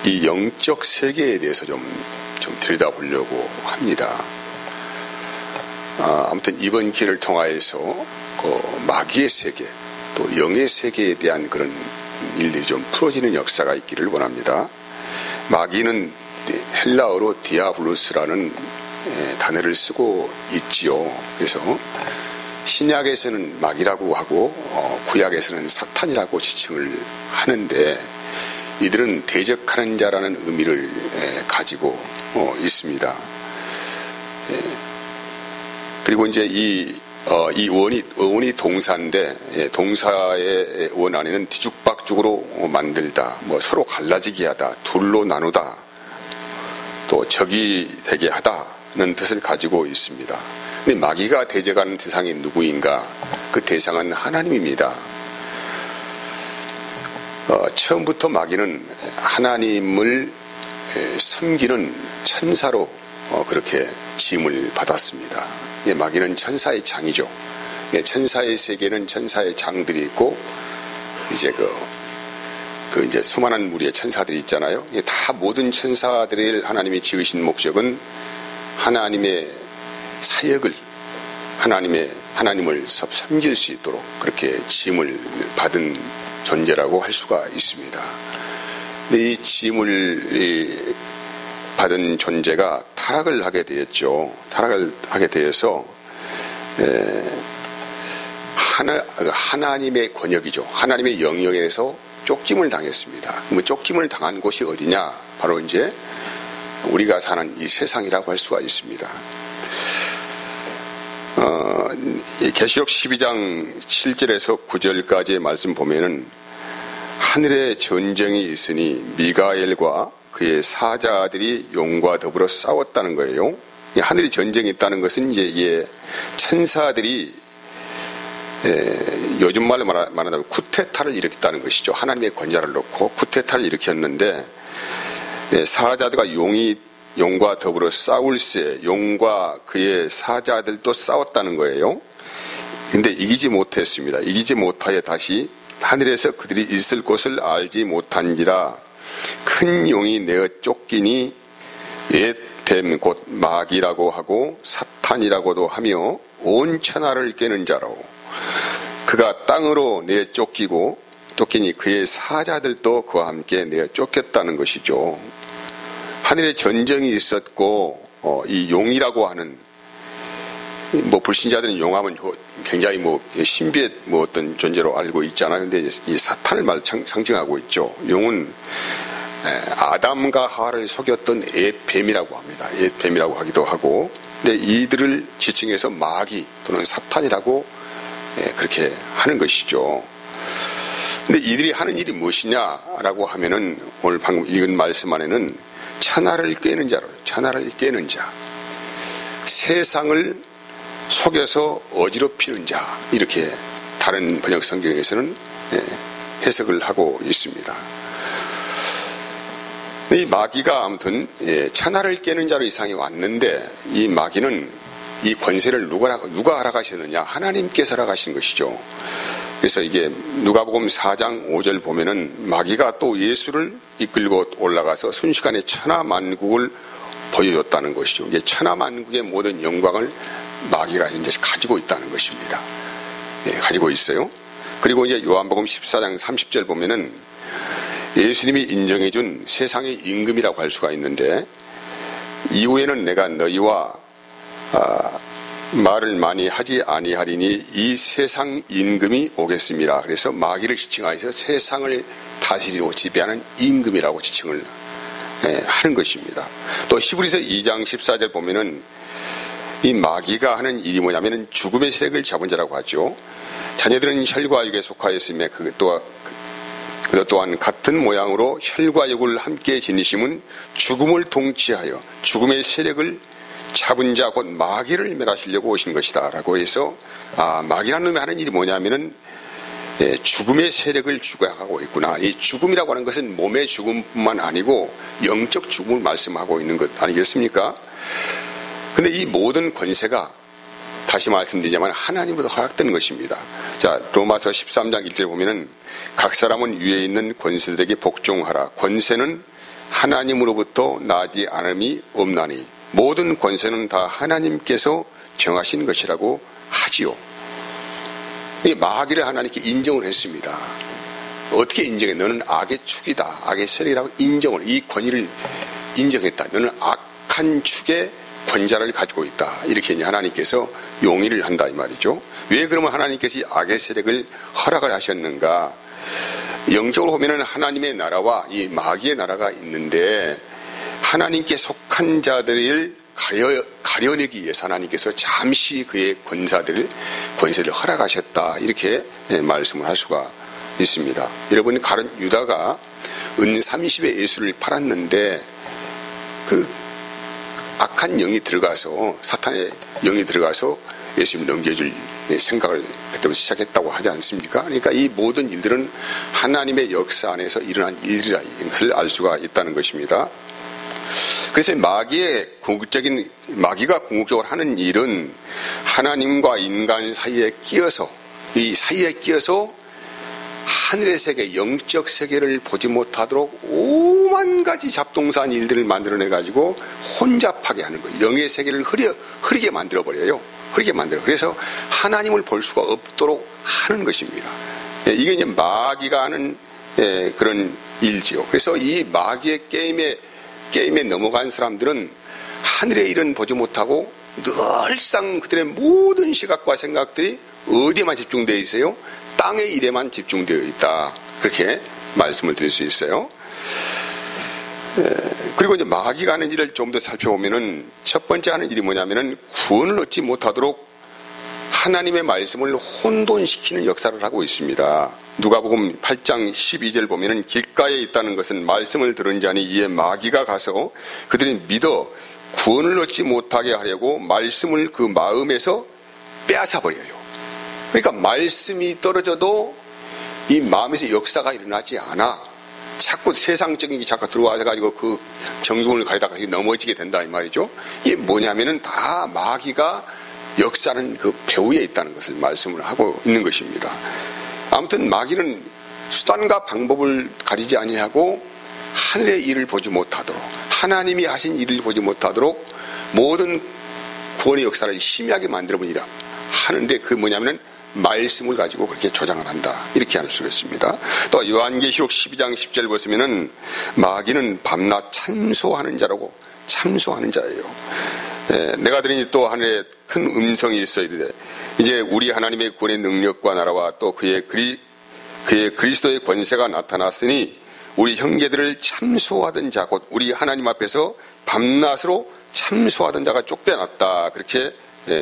이 영적 세계에 대해서 좀 들여다보려고 합니다. 아무튼 이번 기회를 통하여서 그 마귀의 세계 또 영의 세계에 대한 그런 일들이 좀 풀어지는 역사가 있기를 원합니다. 마귀는 헬라어로 디아블로스라는 단어를 쓰고 있지요. 그래서 신약에서는 마귀라고 하고 구약에서는 사탄이라고 지칭을 하는데 이들은 대적하는 자라는 의미를 가지고 있습니다. 그리고 이제 이 어원이 동사인데 동사의 원 안에는 뒤죽박죽으로 만들다, 뭐 서로 갈라지게 하다, 둘로 나누다, 또 적이 되게 하다는 뜻을 가지고 있습니다. 근데 마귀가 대적하는 대상이 누구인가? 그 대상은 하나님입니다. 처음부터 마귀는 하나님을 섬기는 천사로 그렇게 지음을 받았습니다. 마귀는 천사의 장이죠. 천사의 세계는 천사의 장들이 있고 이제 이제 수많은 무리의 천사들이 있잖아요. 다 모든 천사들을 하나님이 지으신 목적은 하나님의 사역을 하나님을 섬길 수 있도록 그렇게 지음을 받은 존재라고 할 수가 있습니다. 근데 이 지음을 받은 존재가 타락을 하게 되었죠. 타락을 하게 되어서 하나님의 권역이죠. 하나님의 영역에서 쫓김을 당했습니다. 쫓김을 당한 곳이 어디냐? 바로 이제 우리가 사는 이 세상이라고 할 수가 있습니다. 계시록 12장 7절에서 9절까지의 말씀 보면은 하늘에 전쟁이 있으니 미가엘과 그의 사자들이 용과 더불어 싸웠다는 거예요. 하늘에 전쟁이 있다는 것은 이제 천사들이 요즘 말로 말한다면 쿠데타를 일으켰다는 것이죠. 하나님의 권좌를 놓고 쿠데타를 일으켰는데 사자들과 용과 더불어 싸울세 용과 그의 사자들도 싸웠다는 거예요. 근데 이기지 못했습니다. 이기지 못하여 다시 하늘에서 그들이 있을 곳을 알지 못한지라 큰 용이 내어 쫓기니 옛 뱀 곧 마귀라고 하고 사탄이라고도 하며 온 천하를 깨는 자로 그가 땅으로 내어 쫓기니 그의 사자들도 그와 함께 내어 쫓겼다는 것이죠. 하늘에 전쟁이 있었고 이 용이라고 하는 불신자들은 용하면 굉장히 신비의 어떤 존재로 알고 있잖아요. 근데 이 사탄을 상징하고 있죠. 용은 아담과 하와를 속였던 옛뱀이라고 합니다. 옛뱀이라고 하기도 하고, 근데 이들을 지칭해서 마귀 또는 사탄이라고 그렇게 하는 것이죠. 근데 이들이 하는 일이 무엇이냐라고 하면은 오늘 방금 읽은 말씀 안에는 천하를 깨는 자로, 천하를 깨는 자, 세상을 속여서 어지럽히는 자, 이렇게 다른 번역 성경에서는 해석을 하고 있습니다. 이 마귀가 아무튼 천하를 깨는 자로 이 세상에 왔는데 이 마귀는 이 권세를 누가 알아가셨느냐? 하나님께서 알아가신 것이죠. 그래서 이게 누가복음 4장 5절 보면은 마귀가 또 예수를 이끌고 올라가서 순식간에 천하만국을 보여줬다는 것이죠. 이게 천하만국의 모든 영광을 마귀가 이제 가지고 있다는 것입니다. 가지고 있어요. 그리고 이제 요한복음 14장 30절 보면은 예수님이 인정해준 세상의 임금이라고 할 수가 있는데 이후에는 내가 너희와 말을 많이 하지 아니하리니 이 세상 임금이 오겠습니다. 그래서 마귀를 지칭하여서 세상을 다스리고 지배하는 임금이라고 지칭을 하는 것입니다. 또 히브리서 2장 14절 보면은 이 마귀가 하는 일이 뭐냐면은 죽음의 세력을 잡은 자라고 하죠. 자녀들은 혈과 육에 속하였으며 그것 또한 같은 모양으로 혈과 육을 함께 지니심은 죽음을 통치하여 죽음의 세력을 잡은 자 곧 마귀를 멸하시려고 오신 것이다 라고 해서 마귀라는 놈이 하는 일이 뭐냐면은 죽음의 세력을 죽여가고 있구나. 이 죽음이라고 하는 것은 몸의 죽음뿐만 아니고 영적 죽음을 말씀하고 있는 것 아니겠습니까? 근데 이 모든 권세가 다시 말씀드리자면 하나님으로부터 허락된 것입니다. 자, 로마서 13장 1절에 보면은 각 사람은 위에 있는 권세들에게 복종하라. 권세는 하나님으로부터 나지 않음이 없나니 모든 권세는 다 하나님께서 정하신 것이라고 하지요. 이 마귀를 하나님께 인정을 했습니다. 어떻게 인정해? 너는 악의 축이다. 악의 세력이라고 인정을, 이 권위를 인정했다. 너는 악한 축의 권자를 가지고 있다. 이렇게 이제 하나님께서 용인을 한다 이 말이죠. 왜 그러면 하나님께서 이 악의 세력을 허락을 하셨는가? 영적으로 보면은 하나님의 나라와 이 마귀의 나라가 있는데 하나님께 속한 자들을 가려내기 위해서 하나님께서 잠시 그의 권세를 허락하셨다. 이렇게 말씀을 할 수가 있습니다. 여러분, 가룟 유다가 은 30의 예수를 팔았는데 그 악한 영이 들어가서, 사탄의 영이 들어가서 예수님을 넘겨줄 생각을 그때부터 시작했다고 하지 않습니까? 그러니까 이 모든 일들은 하나님의 역사 안에서 일어난 일이라는 것을 알 수가 있다는 것입니다. 그래서 마귀가 궁극적으로 하는 일은 하나님과 인간 사이에 끼어서, 이 사이에 끼어서 하늘의 세계, 영적 세계를 보지 못하도록 오만 가지 잡동사한 일들을 만들어내가지고 혼잡하게 하는 거예요. 영의 세계를 흐리게 만들어버려요. 그래서 하나님을 볼 수가 없도록 하는 것입니다. 이게 이제 마귀가 하는 그런 일지요. 그래서 이 마귀의 게임에 넘어간 사람들은 하늘의 일은 보지 못하고 늘상 그들의 모든 시각과 생각들이 어디에만 집중되어 있어요? 땅의 일에만 집중되어 있다. 그렇게 말씀을 드릴 수 있어요. 그리고 이제 마귀가 하는 일을 좀 더 살펴보면은 첫 번째 하는 일이 뭐냐면은 구원을 얻지 못하도록 하나님의 말씀을 혼돈시키는 역사를 하고 있습니다. 누가복음 8장 12절 보면은 길가에 있다는 것은 말씀을 들은 자니 이에 마귀가 가서 그들이 믿어 구원을 얻지 못하게 하려고 말씀을 그 마음에서 빼앗아 버려요. 그러니까 말씀이 떨어져도 이 마음에서 역사가 일어나지 않아. 자꾸 세상적인 게 자꾸 들어와서 가지고 그 정중을 가리다가 넘어지게 된다 이 말이죠. 이게 뭐냐면은 다 마귀가 역사는 그 배후에 있다는 것을 말씀을 하고 있는 것입니다. 아무튼 마귀는 수단과 방법을 가리지 아니하고 하늘의 일을 보지 못하도록, 하나님이 하신 일을 보지 못하도록 모든 구원의 역사를 심하게 만들어버리라 하는데, 그 뭐냐면은 말씀을 가지고 그렇게 조장을 한다. 이렇게 할 수가 있습니다. 또 요한계시록 12장 10절 보시면은 마귀는 밤낮 참소하는 자라고, 참소하는 자예요. 내가 들으니 또 하늘에 큰 음성이 있어 이르되 이제 우리 하나님의 구원의 능력과 나라와 또 그의 그리스도의 권세가 나타났으니 우리 형제들을 참소하던 자, 곧 우리 하나님 앞에서 밤낮으로 참소하던 자가 쫓겨났다. 그렇게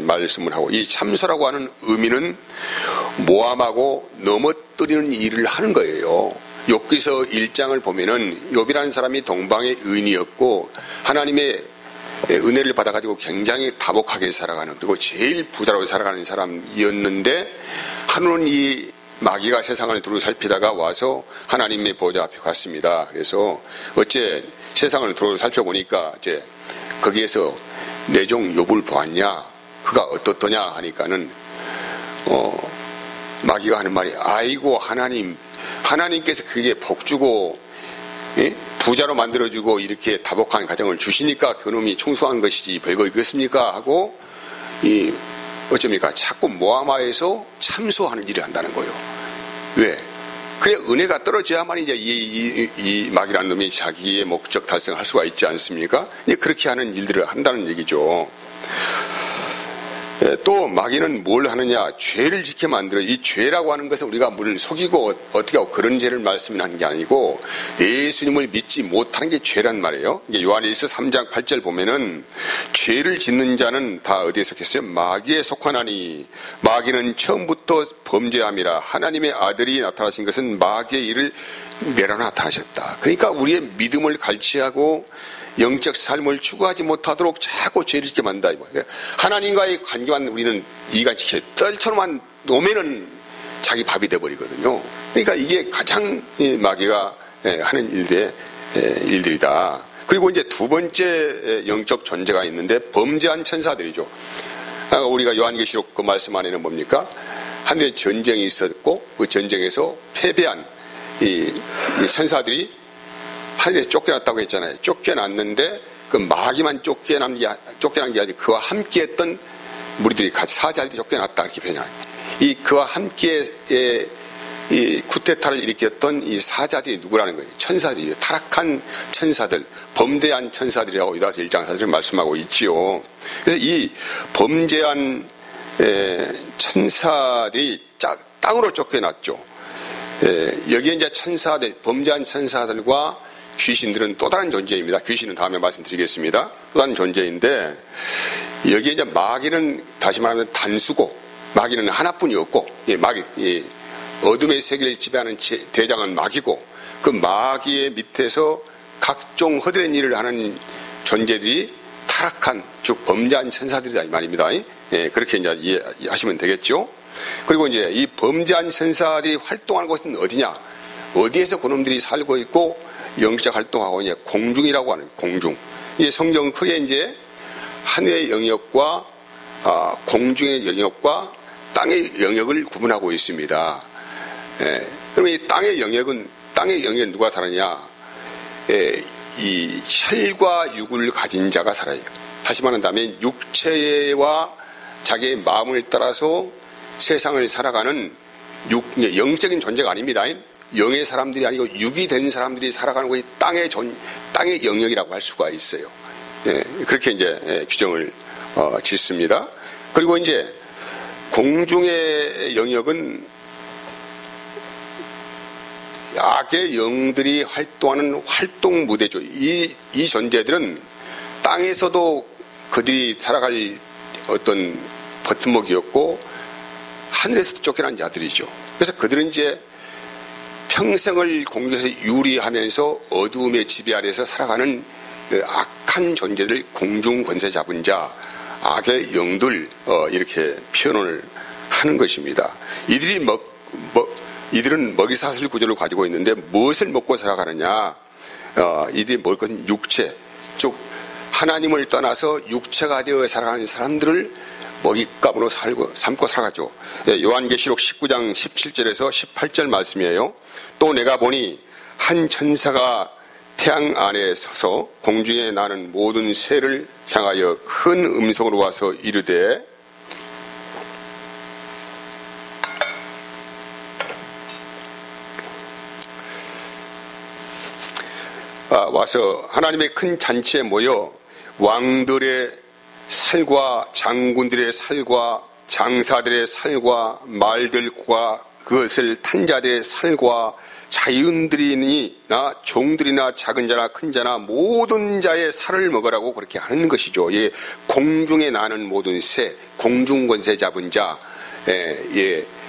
말씀을 하고, 이 참소라고 하는 의미는 모함하고 넘어뜨리는 일을 하는 거예요. 욥기서 1장을 보면은 욥이라는 사람이 동방의 의인이었고 하나님의 은혜를 받아가지고 굉장히 다복하게 살아가는, 그리고 제일 부자로 살아가는 사람이었는데 하루는 이 마귀가 세상을 두루 살피다가 와서 하나님의 보좌 앞에 갔습니다. 그래서 어째 세상을 두루 살펴보니까 이제 거기에서 내 종 욥을 보았냐, 그가 어떻더냐 하니까는 마귀가 하는 말이, 아이고 하나님께서 그게 복 주고 부자로 만들어주고 이렇게 다복한 가정을 주시니까 그놈이 충성한 것이지 별거 있겠습니까 하고 어쩝니까, 자꾸 모함하에서 참소하는 일을 한다는 거예요. 왜? 그래, 은혜가 떨어져야만 이제 이 마귀라는 놈이 자기의 목적 달성을 할 수가 있지 않습니까? 그렇게 하는 일들을 한다는 얘기죠. 또 마귀는 뭘 하느냐, 죄를 짓게 만들어. 이 죄라고 하는 것은 우리가 물을 속이고 어떻게 하고 그런 죄를 말씀하는 게 아니고 예수님을 믿지 못하는 게 죄란 말이에요. 요한일서 3장 8절 보면은 죄를 짓는 자는 다 어디에 속했어요? 마귀에 속하나니 마귀는 처음부터 범죄함이라 하나님의 아들이 나타나신 것은 마귀의 일을 멸하러 나타나셨다. 그러니까 우리의 믿음을 갈취하고 영적 삶을 추구하지 못하도록 자꾸 죄를 짓게 만든다. 하나님과의 관계만 우리는 이간시켜 떨쳐만 놓으면은 자기 밥이 돼버리거든요. 그러니까 이게 가장 마귀가 하는 일들이다. 그리고 이제 두 번째 영적 존재가 있는데 범죄한 천사들이죠. 우리가 요한계시록 그 말씀 안에는 뭡니까? 하늘에 전쟁이 있었고 그 전쟁에서 패배한 이 천사들이 하늘에서 쫓겨났다고 했잖아요. 쫓겨났는데 그 마귀만 쫓겨난 게 아니라 그와 함께했던 무리들이 같이 사자들이 쫓겨났다 이렇게 표현해요. 이 그와 함께 이 쿠데타를 일으켰던 이 사자들이 누구라는 거예요? 천사들이에요. 타락한 천사들, 범죄한 천사들이라고 유다서 1장 4절에 말씀하고 있지요. 그래서 이 범죄한 천사들이 땅으로 쫓겨났죠. 여기에 이제 천사들, 범죄한 천사들과 귀신들은 또 다른 존재입니다. 귀신은 다음에 말씀드리겠습니다. 또 다른 존재인데 여기에 이제 마귀는 다시 말하면 단수고 마귀는 하나뿐이었고 어둠의 세계를 지배하는 대장은 마귀고 그 마귀의 밑에서 각종 허드렛 일을 하는 존재들이 타락한 즉 범죄한 천사들이다 이 말입니다. 그렇게 이제 이해하시면 되겠죠. 그리고 이제 이 범죄한 천사들이 활동하는 곳은 어디냐? 어디에서 그놈들이 살고 있고 영적 활동하고 이제 공중이라고 하는 공중. 이 성경은 크게 이제 하늘의 영역과 공중의 영역과 땅의 영역을 구분하고 있습니다. 그럼 이 땅의 영역에 누가 살았냐? 이 혈과 육을 가진 자가 살아요. 다시 말한다면 육체와 자기의 마음을 따라서 세상을 살아가는 영적인 존재가 아닙니다. 영의 사람들이 아니고 육이 된 사람들이 살아가는 것이 땅의 영역이라고 할 수가 있어요. 그렇게 이제 규정을 짓습니다. 그리고 이제 공중의 영역은 악의 영들이 활동하는 활동 무대죠. 이 존재들은 땅에서도 그들이 살아갈 어떤 버팀목이었고 하늘에서도 쫓겨난 자들이죠. 그래서 그들은 이제 평생을 공중에서 유리하면서 어두움의 지배 아래에서 살아가는 악한 존재들, 공중 권세 잡은 자, 악의 영들 이렇게 표현을 하는 것입니다. 이들은 먹이사슬 구조를 가지고 있는데 무엇을 먹고 살아가느냐? 이들이 먹을 것은 육체, 즉 하나님을 떠나서 육체가 되어 살아가는 사람들을 먹잇감으로 삼고 살아가죠. 요한계시록 19장 17절에서 18절 말씀이에요. 또 내가 보니 한 천사가 태양 안에 서서 공중에 나는 모든 새를 향하여 큰 음성으로 와서 이르되 와서 하나님의 큰 잔치에 모여 왕들의 살과 장군들의 살과 장사들의 살과 말들과 그것을 탄 자들의 살과 자연들이나 종들이나 작은 자나 큰 자나 모든 자의 살을 먹으라고 그렇게 하는 것이죠. 공중에 나는 모든 새, 공중 권세 잡은 자,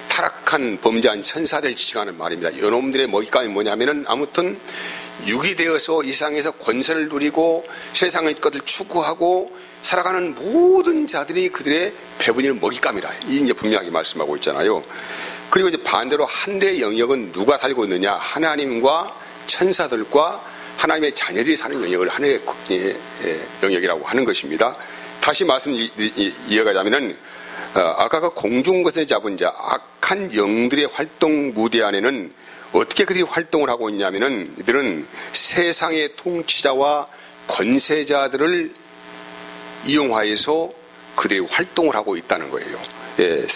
타락한 범죄한 천사들 지칭하는 말입니다. 이놈들의 먹잇감이 뭐냐면은 아무튼 육이 되어서 이 세상에서 권세를 누리고 세상의 것을 추구하고 살아가는 모든 자들이 그들의 배분일 먹잇감이라. 이제 분명하게 말씀하고 있잖아요. 그리고 이제 반대로 하늘의 영역은 누가 살고 있느냐? 하나님과 천사들과 하나님의 자녀들이 사는 영역을 하늘의 영역이라고 하는 것입니다. 다시 말씀 이어가자면은 아까 그 공중 것에 잡은 자, 악한 영들의 활동 무대 안에는 어떻게 그들이 활동을 하고 있냐면은 이들은 세상의 통치자와 권세자들을 이용하여서 그들이 활동을 하고 있다는 거예요.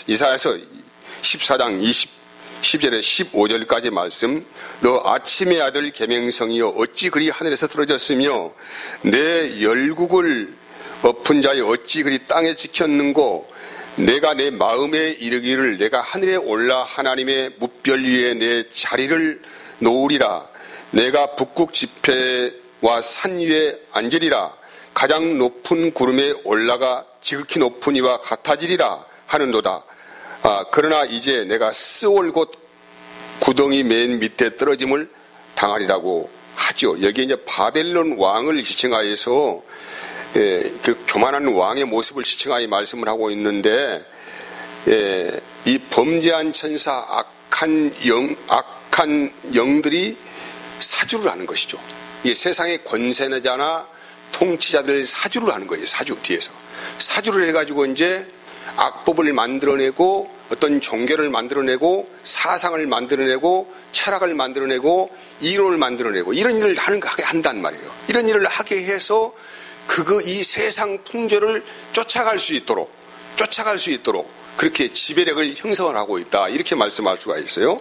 이사야서 14장 10절에 15절까지 말씀. 너 아침의 아들 계명성이여 어찌 그리 하늘에서 떨어졌으며 내 열국을 엎은 자여 어찌 그리 땅에 지켰는고 내가 내 마음에 이르기를 내가 하늘에 올라 하나님의 뭇별 위에 내 자리를 놓으리라. 내가 북극 지폐와 산 위에 앉으리라. 가장 높은 구름에 올라가 지극히 높은 이와 같아지리라 하는도다. 그러나 이제 내가 스올 곳 구덩이 맨 밑에 떨어짐을 당하리라고 하죠. 여기에 이제 바벨론 왕을 지칭하여서 그 교만한 왕의 모습을 지칭하여 말씀을 하고 있는데 이 범죄한 천사 악한 영들이 사주를 하는 것이죠. 이 세상의 권세자나 통치자들 사주를 하는 거예요. 사주 뒤에서 사주를 해가지고 이제 악법을 만들어내고 어떤 종교를 만들어내고 사상을 만들어내고 철학을 만들어내고 이론을 만들어내고 이런 일을 하게 한단 말이에요. 이런 일을 하게 해서 이 세상 풍조를 쫓아갈 수 있도록 그렇게 지배력을 형성을 하고 있다. 이렇게 말씀할 수가 있어요.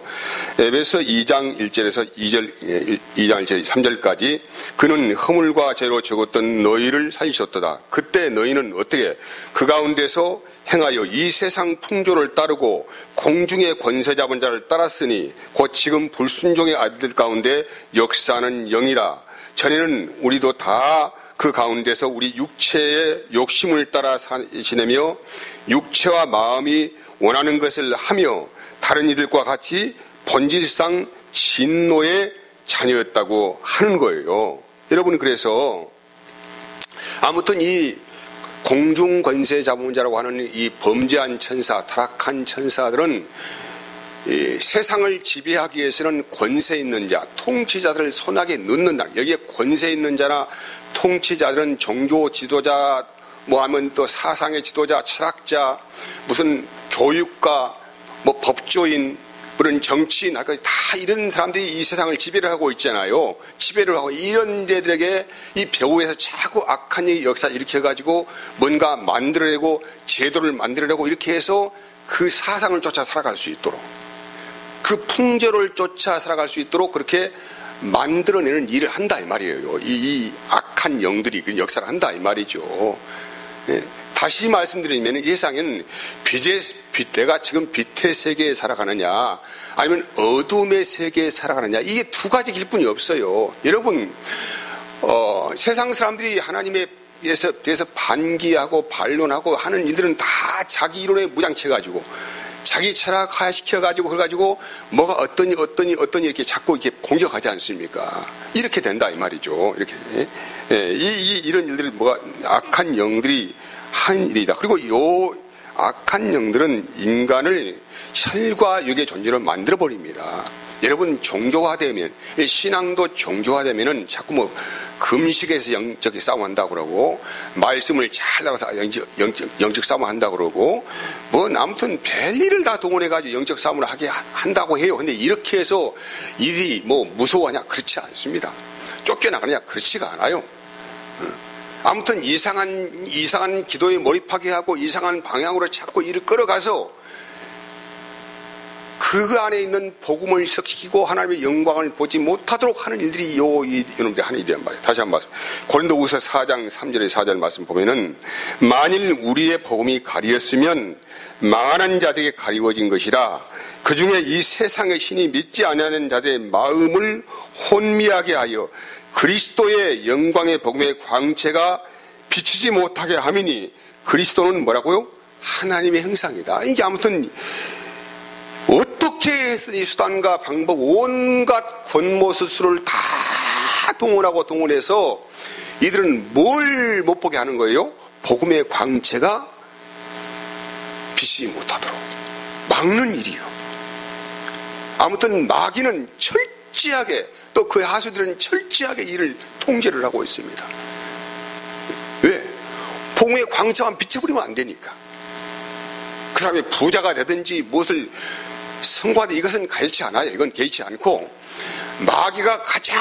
에베소 2장 1절에서 2장 1절 3절까지 그는 허물과 죄로 죽었던 너희를 살리셨도다. 그때 너희는 어떻게 그 가운데서 행하여 이 세상 풍조를 따르고 공중의 권세 잡은 자를 따랐으니 곧 지금 불순종의 아들들 가운데 역사하는 영이라. 전에는 우리도 다 그 가운데서 우리 육체의 욕심을 따라 지내며 육체와 마음이 원하는 것을 하며 다른 이들과 같이 본질상 진노의 자녀였다고 하는 거예요. 여러분, 그래서 아무튼 이 공중 권세 자본자라고 하는 이 범죄한 천사, 타락한 천사들은 이 세상을 지배하기 위해서는 권세 있는 자, 통치자들을 손아귀에 넣는다. 여기에 권세 있는 자나 통치자들은 종교 지도자, 하면 또 사상의 지도자, 철학자, 무슨 교육가, 법조인, 그런 정치인, 다 이런 사람들이 이 세상을 지배를 하고 있잖아요. 지배를 하고 이런 데들에게 이 배후에서 자꾸 악한 역사를 일으켜가지고 뭔가 만들어내고 제도를 만들어내고 이렇게 해서 그 사상을 쫓아 살아갈 수 있도록, 그 풍조를 쫓아 살아갈 수 있도록 그렇게 만들어내는 일을 한다 이 말이에요. 이 악한 영들이 그 역사를 한다 이 말이죠. 예. 다시 말씀드리면 이 세상에는 내가 지금 빛의 세계에 살아가느냐 아니면 어둠의 세계에 살아가느냐, 이게 두 가지 길뿐이 없어요. 여러분, 세상 사람들이 하나님에 대해서 반기하고 반론하고 하는 일들은 다 자기 이론에 무장쳐가지고 자기 철학화시켜가지고 그래가지고 뭐가 어떠니 이렇게 자꾸 이렇게 공격하지 않습니까? 이렇게 된다 이 말이죠. 이렇게 이런 일들이 뭐가 악한 영들이 한 일이다. 그리고 요 악한 영들은 인간을 혈과 육의 존재로 만들어 버립니다. 여러분, 종교화되면, 신앙도 종교화되면은 자꾸 금식에서 영적인 싸움한다고 그러고, 말씀을 잘 나가서 영적 싸움을 한다고 그러고, 아무튼 별일을 다 동원해가지고 영적 싸움을 하게 한다고 해요. 근데 이렇게 해서 일이 무서워하냐? 그렇지 않습니다. 쫓겨나가느냐? 그렇지가 않아요. 아무튼 이상한 기도에 몰입하게 하고 이상한 방향으로 자꾸 일을 끌어가서 그 안에 있는 복음을 썩히고 하나님의 영광을 보지 못하도록 하는 일들이 여러분들이 하는 일이란 말이에요. 다시 한번 말씀. 고린도후서 4장 3절에 4절 말씀 보면은, 만일 우리의 복음이 가리었으면 망하는 자들에게 가리워진 것이라. 그 중에 이 세상의 신이 믿지 아니하는 자들의 마음을 혼미하게 하여 그리스도의 영광의 복음의 광채가 비치지 못하게 함이니, 그리스도는 뭐라고요? 하나님의 형상이다. 이게 아무튼 어떻게 이 수단과 방법, 온갖 권모수술을 다 동원해서 이들은 뭘 못 보게 하는 거예요? 복음의 광채가 비치지 못하도록 막는 일이요. 아무튼 마귀는 철저하게, 또 그의 하수들은 철저하게 이를 통제를 하고 있습니다. 왜? 복음의 광채만 비춰버리면 안 되니까. 그 사람이 부자가 되든지 무엇을 성과되 이것은 가르치지 않아요. 이건 개의치 않고, 마귀가 가장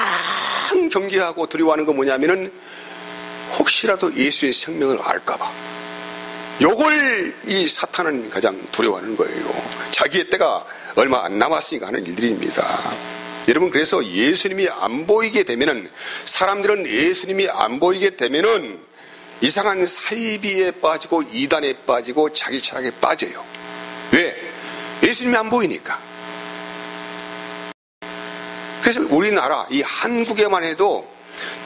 경계하고 두려워하는 건 뭐냐면은 혹시라도 예수의 생명을 알까봐. 요걸 이 사탄은 가장 두려워하는 거예요. 자기의 때가 얼마 안 남았으니까 하는 일들입니다. 여러분, 그래서 예수님이 안 보이게 되면은, 사람들은 예수님이 안 보이게 되면은 이상한 사이비에 빠지고 이단에 빠지고 자기 철학에 빠져요. 왜? 예수님이 안 보이니까. 그래서 우리나라, 이 한국에만 해도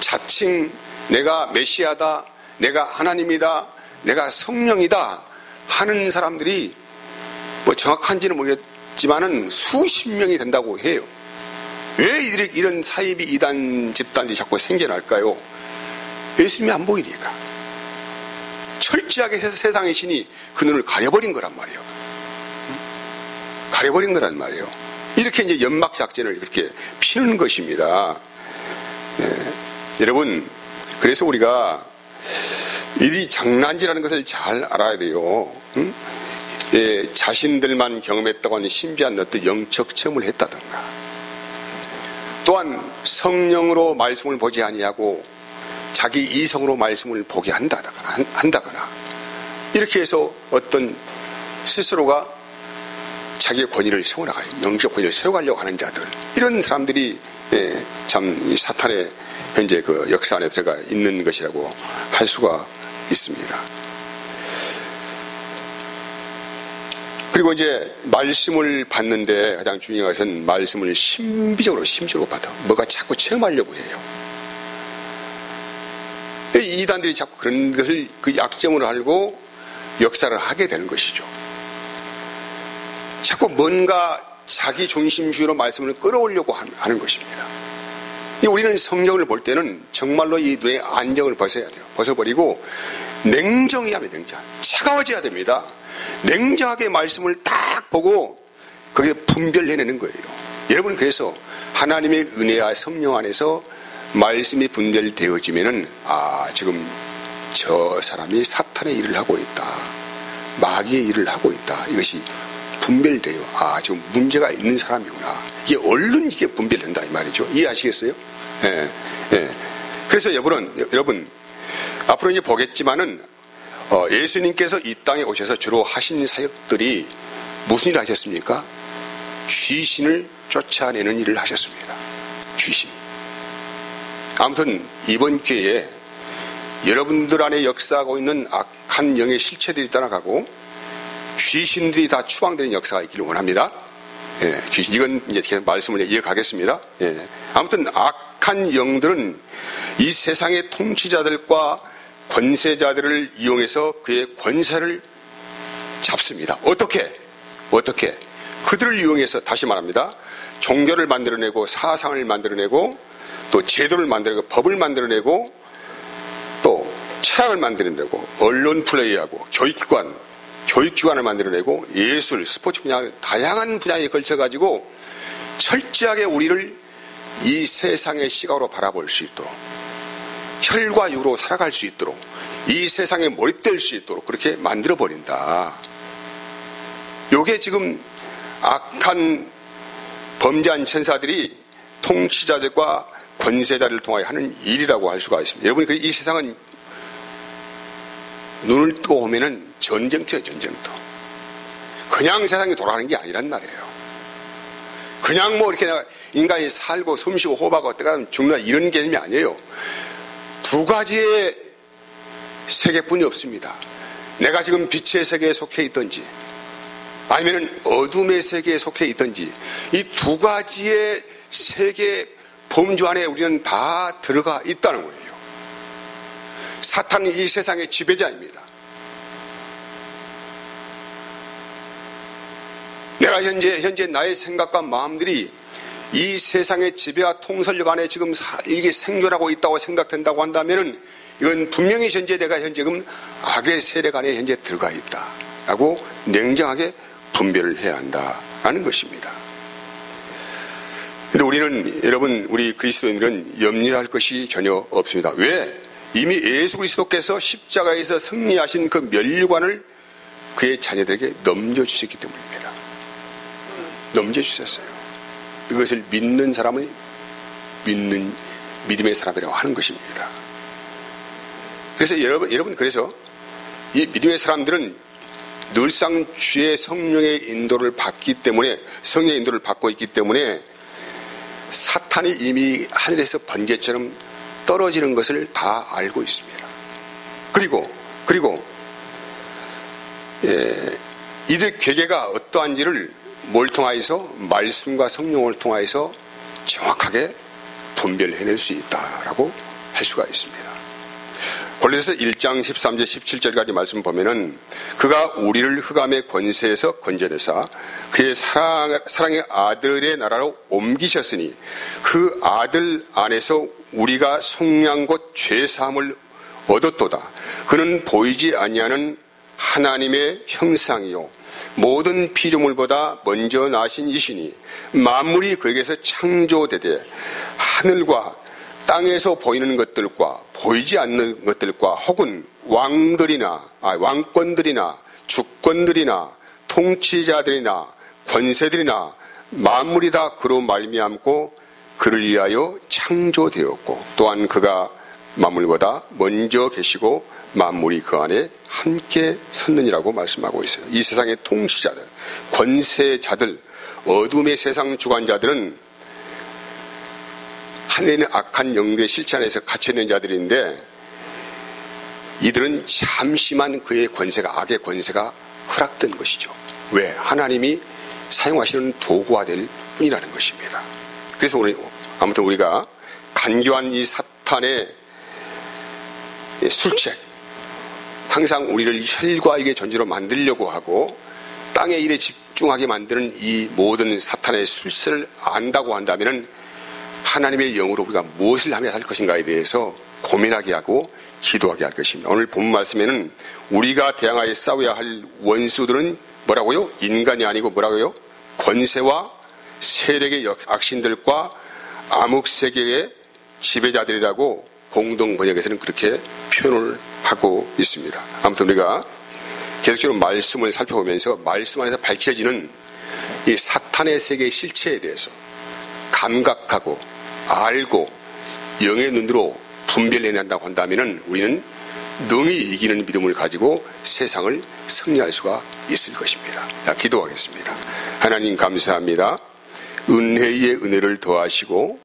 자칭 내가 메시아다, 내가 하나님이다, 내가 성령이다 하는 사람들이 정확한지는 모르겠지만은 수십 명이 된다고 해요. 왜 이들이 이런 사이비 이단 집단이 자꾸 생겨날까요? 예수님이 안 보이니까. 철저하게 해서 세상의 신이 그 눈을 가려버린 거란 말이에요. 가려버린 거란 말이에요. 이렇게 이제 연막 작전을 이렇게 피는 것입니다. 여러분, 그래서 우리가 이 장난질하는 것을 잘 알아야 돼요. 자신들만 경험했다고 하는 신비한 어떤 영적 체험을 했다든가, 또한 성령으로 말씀을 보지 아니하고 자기 이성으로 말씀을 보게 한다거나 이렇게 해서 어떤 스스로가 자기의 권위를 세워나가려고, 영적 권위를 세워가려고 하는 자들, 이런 사람들이 참 사탄의 현재 그 역사 안에 들어가 있는 것이라고 할 수가 있습니다. 그리고 이제 말씀을 받는데 가장 중요한 것은 말씀을 심적으로 받아. 뭐가 자꾸 체험하려고 해요. 이단들이 자꾸 그런 것을 그 약점으로 알고 역사를 하게 되는 것이죠. 자꾸 뭔가 자기 중심주의로 말씀을 끌어오려고 하는 것입니다. 우리는 성경을 볼 때는 정말로 이 눈의 안정을 벗어야 돼요. 벗어버리고 냉정해야 합니다. 차가워져야 됩니다. 냉정하게 말씀을 딱 보고 그게 분별해내는 거예요. 여러분, 그래서 하나님의 은혜와 성령 안에서 말씀이 분별되어지면은 지금 저 사람이 사탄의 일을 하고 있다, 마귀의 일을 하고 있다, 이것이 분별돼요. 지금 문제가 있는 사람이구나. 이게 얼른 이게 분별된다 이 말이죠. 이해하시겠어요? 그래서 여러분 앞으로 이제 보겠지만은 예수님께서 이 땅에 오셔서 주로 하신 사역들이 무슨 일을 하셨습니까? 귀신을 쫓아내는 일을 하셨습니다. 귀신. 아무튼 이번 기회에 여러분들 안에 역사하고 있는 악한 영의 실체들이 떠나가고 귀신들이 다 추방되는 역사가 있기를 원합니다. 귀신, 이건 이제 말씀을 이어가겠습니다. 아무튼 악한 영들은 이 세상의 통치자들과 권세자들을 이용해서 그의 권세를 잡습니다. 어떻게? 그들을 이용해서, 다시 말합니다, 종교를 만들어내고 사상을 만들어내고 또 제도를 만들어내고 법을 만들어내고 또 철학을 만들어내고 언론 플레이하고 교육기관을 만들어내고 예술, 스포츠 분야, 다양한 분야에 걸쳐가지고 철저하게 우리를 이 세상의 시각으로 바라볼 수 있도록, 혈과 육으로 살아갈 수 있도록, 이 세상에 몰입될 수 있도록 그렇게 만들어버린다. 요게 지금 악한 범죄한 천사들이 통치자들과 권세자들을 통하여 하는 일이라고 할 수가 있습니다. 여러분, 이 세상은 눈을 뜨고 보면은 전쟁터예요, 전쟁터. 그냥 세상이 돌아가는 게 아니란 말이에요. 그냥 뭐 이렇게 인간이 살고 숨쉬고 호흡하고 때가 죽는다 이런 개념이 아니에요. 두 가지의 세계뿐이 없습니다. 내가 지금 빛의 세계에 속해 있든지 아니면 어둠의 세계에 속해 있든지 이 두 가지의 세계 범주 안에 우리는 다 들어가 있다는 거예요. 사탄은 이 세상의 지배자입니다. 내가 현재 나의 생각과 마음들이 이 세상의 지배와 통솔력 안에 지금 이게 생존하고 있다고 생각된다고 한다면은 이건 분명히 내가 지금 악의 세력 안에 현재 들어가 있다라고 냉정하게 분별을 해야 한다라는 것입니다. 근데 우리 그리스도인들은 염려할 것이 전혀 없습니다. 왜? 이미 예수 그리스도께서 십자가에서 승리하신 그 면류관을 그의 자녀들에게 넘겨주셨기 때문입니다. 넘겨주셨어요. 이것을 믿는 사람을 믿는 믿음의 사람이라고 하는 것입니다. 그래서 여러분 그래서 이 믿음의 사람들은 늘상 주의 성령의 인도를 받기 때문에, 성령의 인도를 받고 있기 때문에 사탄이 이미 하늘에서 번개처럼 떨어지는 것을 다 알고 있습니다. 그리고 이들 괴계가 어떠한지를 뭘 통하여서? 말씀과 성령을 통하여서 정확하게 분별해낼 수 있다라고 할 수가 있습니다. 골로새서 1장 13절 17절까지 말씀 보면은 그가 우리를 흑암의 권세에서 건져내사 그의 사랑의 아들의 나라로 옮기셨으니 그 아들 안에서 우리가 속량 곧 죄사함을 얻었도다. 그는 보이지 아니하는 하나님의 형상이요 모든 피조물보다 먼저 나신 이시니 만물이 그에게서 창조되되 하늘과 땅에서 보이는 것들과 보이지 않는 것들과 혹은 왕권들이나 주권들이나 통치자들이나 권세들이나 만물이 다 그로 말미암고 그를 위하여 창조되었고 또한 그가 만물보다 먼저 계시고 만물이 그 안에 함께 섰느니라고 말씀하고 있어요. 이 세상의 통치자들, 권세자들, 어둠의 세상 주관자들은 하늘에 있는 악한 영들의 실체 안에서 갇혀있는 자들인데 이들은 잠시만 그의 권세가, 악의 권세가 허락된 것이죠. 왜? 하나님이 사용하시는 도구가 될 뿐이라는 것입니다. 그래서 오늘 아무튼 우리가 간교한 이 사탄의 술책, 항상 우리를 혈과육의 존재로 만들려고 하고 땅의 일에 집중하게 만드는 이 모든 사탄의 술세를 안다고 한다면 하나님의 영으로 우리가 무엇을 하면 할 것인가에 대해서 고민하게 하고 기도하게 할 것입니다. 오늘 본 말씀에는 우리가 대항하여 싸워야 할 원수들은 뭐라고요? 인간이 아니고 뭐라고요? 권세와 세력의 악신들과 암흑세계의 지배자들이라고 공동 번역에서는 그렇게 표현을 하고 있습니다. 아무튼 우리가 계속적으로 말씀을 살펴보면서 말씀 안에서 밝혀지는 이 사탄의 세계의 실체에 대해서 감각하고 알고 영의 눈으로 분별해낸다고 한다면 우리는 능히 이기는 믿음을 가지고 세상을 승리할 수가 있을 것입니다. 기도하겠습니다. 하나님 감사합니다. 은혜의 은혜를 더하시고